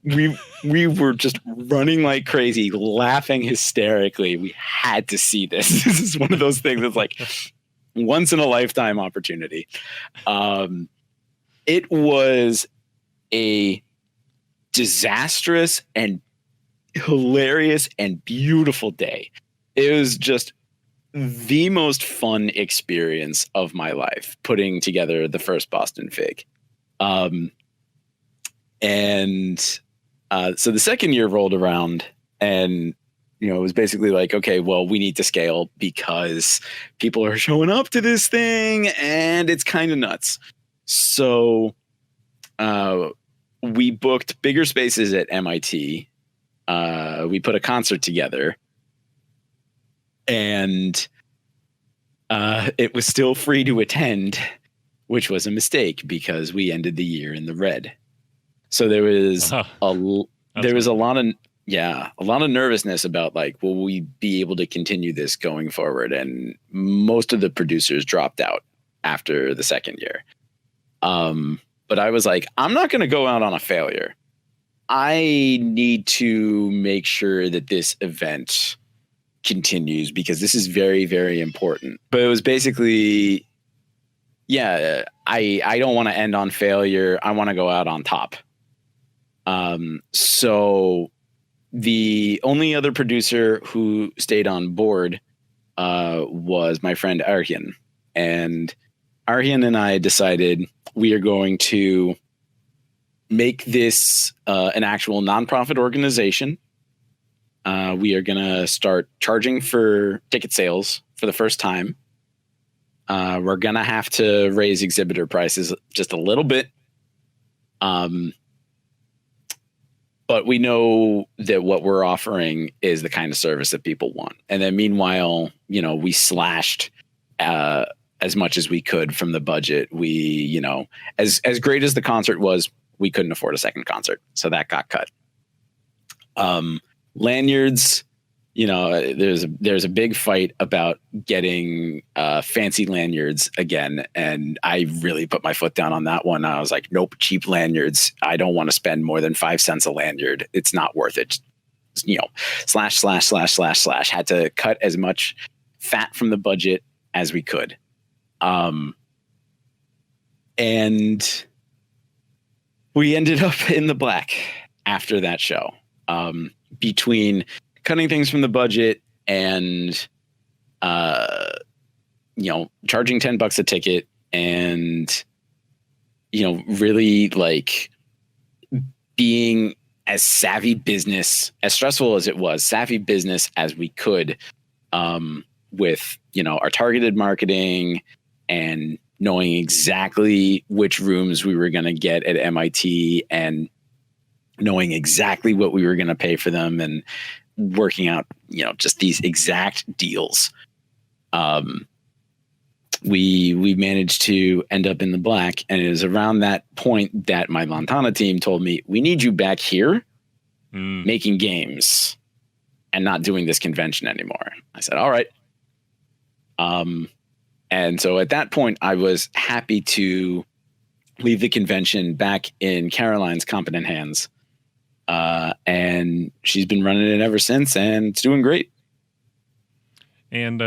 We were just running like crazy, laughing hysterically. We had to see this. This is one of those things that's like once in a lifetime opportunity. It was a disastrous and hilarious and beautiful day. It was just the most fun experience of my life putting together the first Boston Fig. So the second year rolled around and it was basically like, okay, well, we need to scale because people are showing up to this thing and it's kind of nuts. So we booked bigger spaces at MIT. We put a concert together and it was still free to attend, which was a mistake because we ended the year in the red. So there was a lot of nervousness about like, will we be able to continue this going forward? And most of the producers dropped out after the second year. But I was like, I'm not going to go out on a failure. I need to make sure that this event continues because this is very, very important. But it was basically, I don't want to end on failure. I want to go out on top. So the only other producer who stayed on board was my friend Aryan. And Aryan and I decided we are going to make this an actual nonprofit organization. We are going to start charging for ticket sales for the first time. We're going to have to raise exhibitor prices just a little bit. But we know that what we're offering is the kind of service that people want. And then meanwhile, we slashed as much as we could from the budget. We, as great as the concert was, we couldn't afford a second concert. So that got cut. Lanyards, there's a big fight about getting fancy lanyards again, and I really put my foot down on that one. I was like, nope, cheap lanyards. I don't want to spend more than 5 cents a lanyard. It's not worth it. Slash. Had to cut as much fat from the budget as we could. And we ended up in the black after that show. Between cutting things from the budget and charging $10 a ticket and really like being as savvy business, as stressful as it was, savvy business as we could, with our targeted marketing and knowing exactly which rooms we were going to get at MIT and knowing exactly what we were going to pay for them and working out, just these exact deals. We managed to end up in the black, and it was around that point that my Lantana team told me, we need you back here making games and not doing this convention anymore. I said, all right. And so at that point I was happy to leave the convention back in Caroline's competent hands. And she's been running it ever since, and it's doing great. And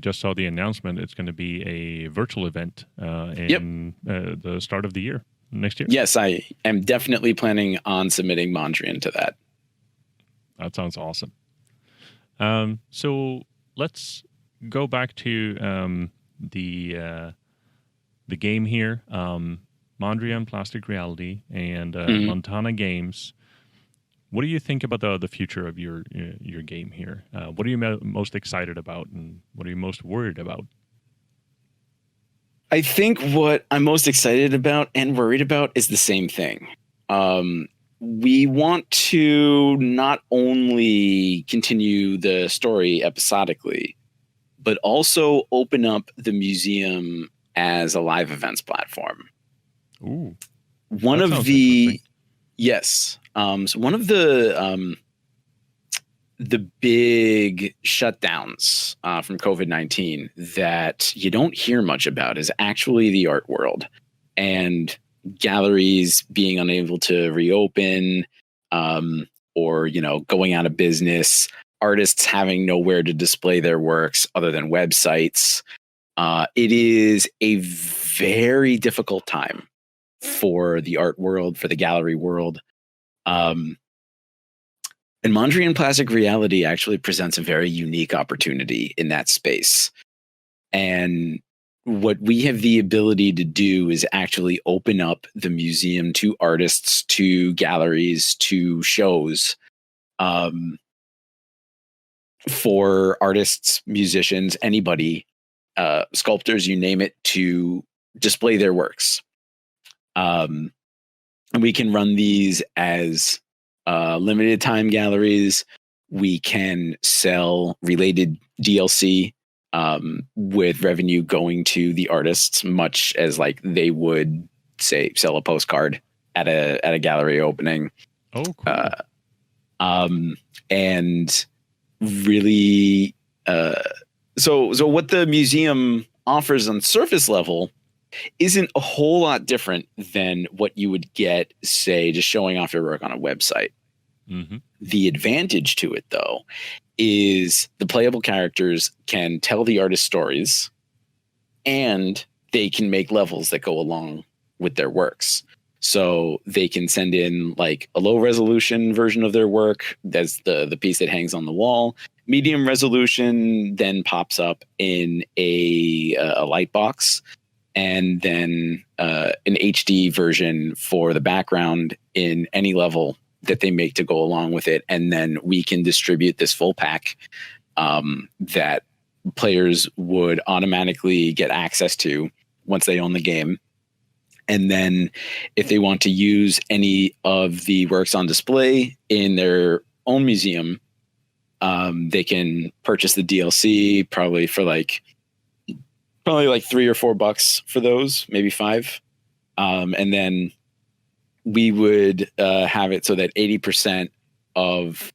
just saw the announcement. It's going to be a virtual event in the start of the year, next year. Yes, I am definitely planning on submitting Mondrian to that. That sounds awesome. So let's go back to the game here. Mondrian Plastic Reality and Lantana Games. What do you think about the future of your game here? What are you most excited about, and what are you most worried about? I think what I'm most excited about and worried about is the same thing. We want to not only continue the story episodically, but also open up the museum as a live events platform. Ooh, one of the yes. So one of the big shutdowns from COVID-19 that you don't hear much about is actually the art world, and galleries being unable to reopen, or going out of business, artists having nowhere to display their works other than websites. It is a very difficult time for the art world, for the gallery world. And Mondrian Plastic Reality actually presents a very unique opportunity in that space. And what we have the ability to do is actually open up the museum to artists, to galleries, to shows, for artists, musicians, anybody, sculptors, you name it, to display their works. And we can run these as limited time galleries. We can sell related DLC with revenue going to the artists, much as like they would say sell a postcard at a gallery opening. Oh, cool. And really, so what the museum offers on surface level isn't a whole lot different than what you would get, say, just showing off your work on a website. Mm-hmm. The advantage to it, though, is the playable characters can tell the artist stories, and they can make levels that go along with their works. So they can send in like a low resolution version of their work. That's the piece that hangs on the wall. Medium resolution then pops up in a light box, and then an HD version for the background in any level that they make to go along with it, and then we can distribute this full pack that players would automatically get access to once they own the game. And then if they want to use any of the works on display in their own museum, they can purchase the DLC probably like $3 or $4 for those, maybe $5. And then we would have it so that 80% of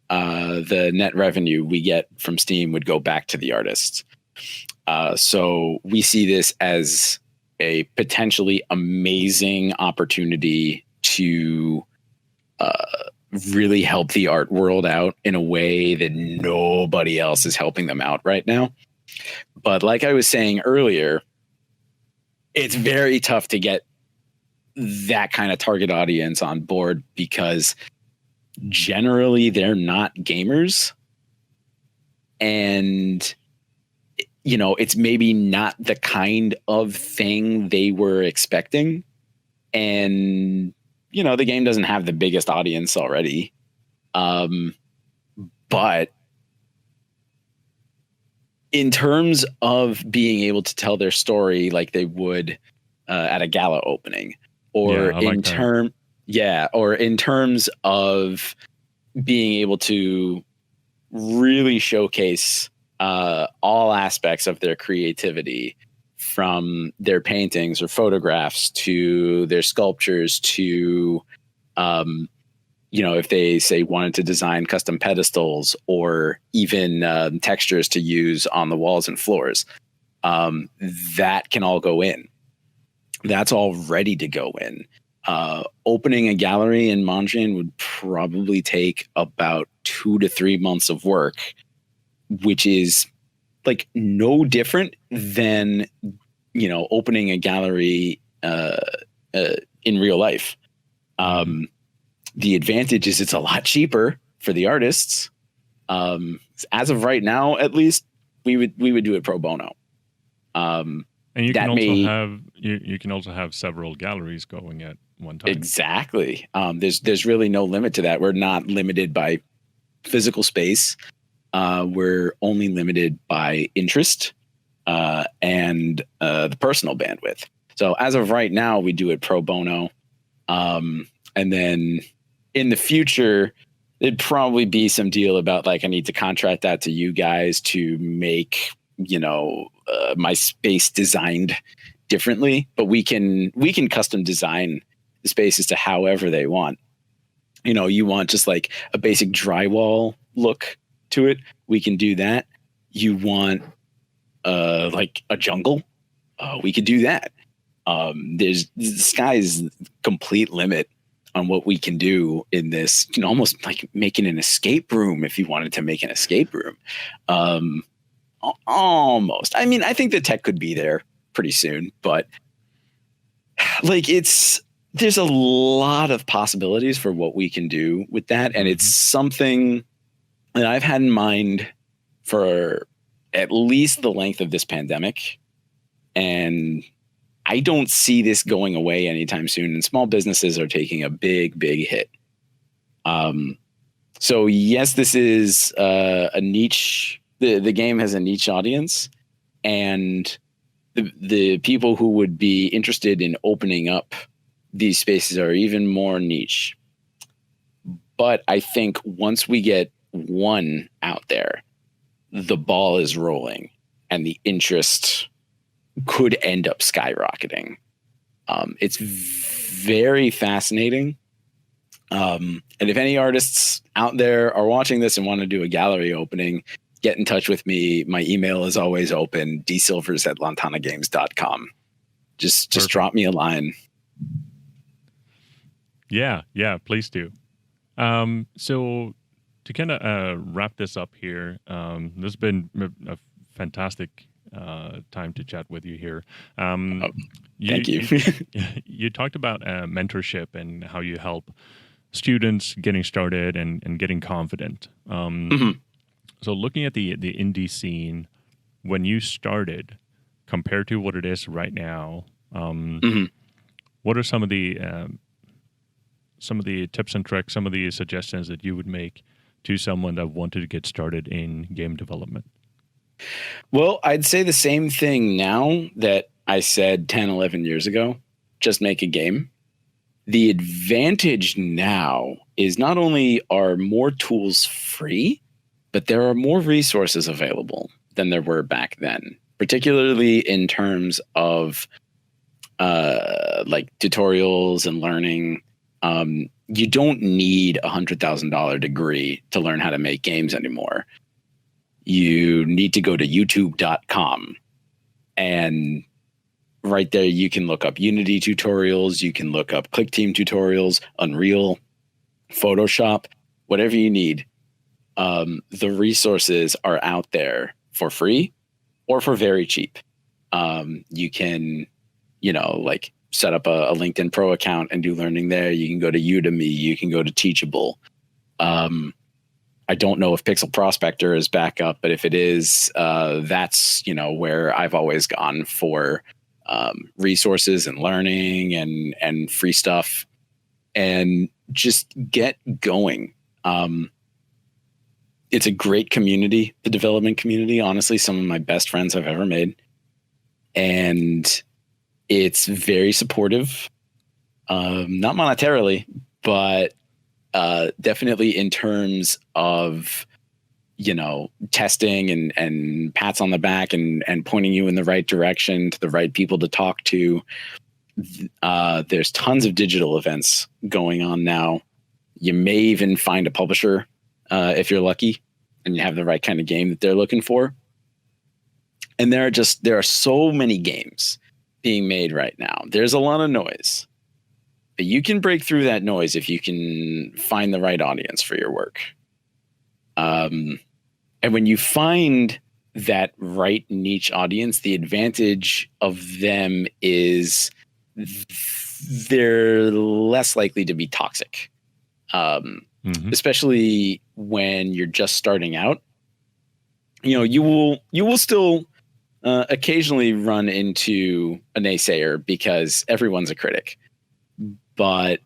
the net revenue we get from Steam would go back to the artists. So we see this as a potentially amazing opportunity to really help the art world out in a way that nobody else is helping them out right now. But like I was saying earlier, it's very tough to get that kind of target audience on board because generally they're not gamers, and it's maybe not the kind of thing they were expecting, and the game doesn't have the biggest audience already, but in terms of being able to tell their story like they would at a gala opening, or in terms of being able to really showcase all aspects of their creativity, from their paintings or photographs to their sculptures to, if they say wanted to design custom pedestals or even textures to use on the walls and floors, that can all go in. That's all ready to go in. Opening a gallery in Mondrian would probably take about 2 to 3 months of work, which is like no different than, opening a gallery in real life. The advantage is it's a lot cheaper for the artists. As of right now, at least, we would do it pro bono. And you can also have several galleries going at one time. Exactly. There's really no limit to that. We're not limited by physical space. We're only limited by interest and the personal bandwidth. So as of right now, we do it pro bono. And then in the future, there'd probably be some deal about like I need to contract that to you guys to make my space designed differently, but we can custom design the spaces to however they want. You want just like a basic drywall look to it, we can do that. You want like a jungle, we could do that. The sky's complete limit on what we can do in this. You can almost like making an escape room if you wanted to make an escape room. Almost. I mean, I think the tech could be there pretty soon, but like there's a lot of possibilities for what we can do with that. And it's something that I've had in mind for at least the length of this pandemic. And I don't see this going away anytime soon. And small businesses are taking a big, big hit. So yes, this is a niche. The game has a niche audience, and the people who would be interested in opening up these spaces are even more niche. But I think once we get one out there, the ball is rolling and the interest could end up skyrocketing. It's very fascinating. And if any artists out there are watching this and want to do a gallery opening, get in touch with me. My email is always open, dsilvers@lantanagames.com. Just drop me a line. Yeah, please do. So to kind of wrap this up here, this has been a fantastic time to chat with you here. Thank you. You talked about mentorship and how you help students getting started and getting confident. So looking at the indie scene when you started compared to what it is right now, what are some of the some of the tips and tricks, some of the suggestions that you would make to someone that wanted to get started in game development? Well, I'd say the same thing now that I said 10, 11 years ago. Just make a game. The advantage now is not only are more tools free, but there are more resources available than there were back then, particularly in terms of like tutorials and learning. You don't need $100,000 degree to learn how to make games anymore. You need to go to youtube.com, and right there you can look up Unity tutorials, you can look up ClickTeam tutorials, Unreal, Photoshop, whatever you need. The resources are out there for free or for very cheap. You can, like set up a LinkedIn Pro account and do learning there. You can go to Udemy, you can go to Teachable. I don't know if Pixel Prospector is back up, but if it is, that's, where I've always gone for resources and learning and free stuff, and just get going. It's a great community, the development community. Honestly, some of my best friends I've ever made. And it's very supportive, not monetarily, but definitely in terms of, testing and pats on the back and pointing you in the right direction to the right people to talk to. There's tons of digital events going on now. You may even find a publisher if you're lucky and you have the right kind of game that they're looking for. And there are so many games being made right now. There's a lot of noise. But you can break through that noise if you can find the right audience for your work. And when you find that right niche audience, the advantage of them is they're less likely to be toxic. Especially when you're just starting out. You will still occasionally run into a naysayer because everyone's a critic. But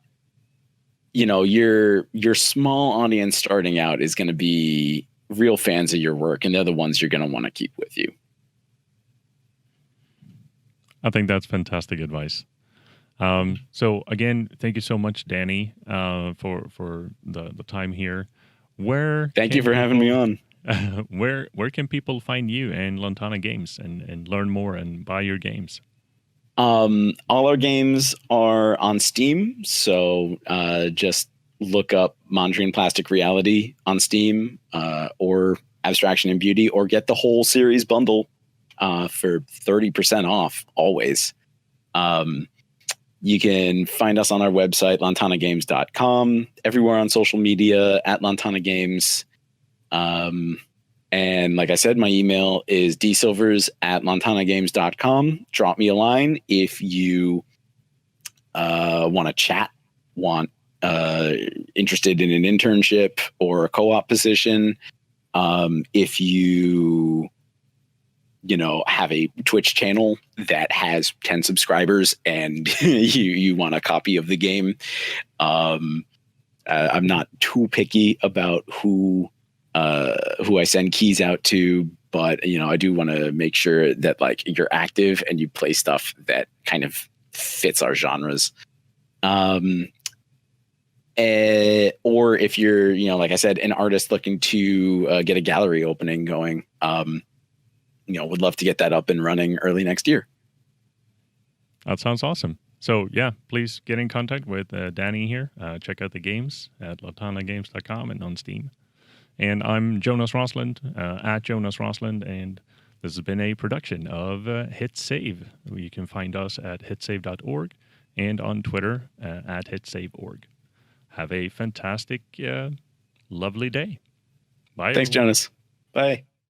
your small audience starting out is going to be real fans of your work, and they're the ones you're going to want to keep with you. I think that's fantastic advice. So again, thank you so much, Danny, for the time here. Thank you for having me on. Where can people find you and Lantana Games and learn more and buy your games? All our games are on Steam, so just look up Mondrian Plastic Reality on Steam, or Abstraction and Beauty, or get the whole series bundle for 30% off always. You can find us on our website, lantanagames.com, everywhere on social media at Lantana Games. And like I said, my email is dsilvers@lantanagames.com. Drop me a line if you want to chat, interested in an internship or a co-op position. If you have a Twitch channel that has 10 subscribers and you want a copy of the game. I'm not too picky about who I send keys out to, but I do want to make sure that like you're active and you play stuff that kind of fits our genres. Or if you're, like I said, an artist looking to get a gallery opening going, would love to get that up and running early next year. That sounds awesome. So yeah, please get in contact with Danny here. Check out the games at lantanagames.com and on Steam. And I'm Jonas Rosland, at Jonas Rosland, and this has been a production of Hit Save. You can find us at hitsave.org and on Twitter at hitsaveorg. Have a fantastic, lovely day. Bye. Thanks, Jonas. Bye.